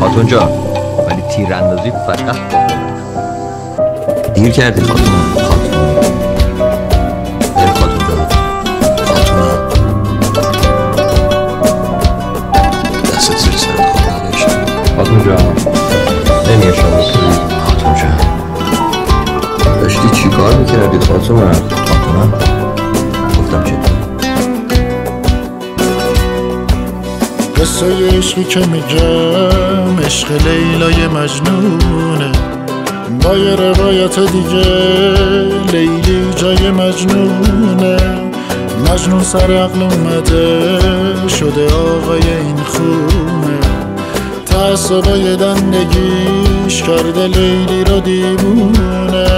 خاتون جان، ولی تیراندازی فقط با خودم. دیر کردی خاتون. خاتون جان. دست زیر سرت خواهدش. خاتون جان نمیه شما. خاتون جان داشتی چی کار میکردی خاتون؟ گفتم چی؟ قصه عشقی که میگم عشق لیلای مجنونه، با یه روایت دیگه لیلی جای مجنونه. مجنون سر عقل اومده شده آقای این خونه، تعصبای دندگیش کرده لیلی رو دیوونه.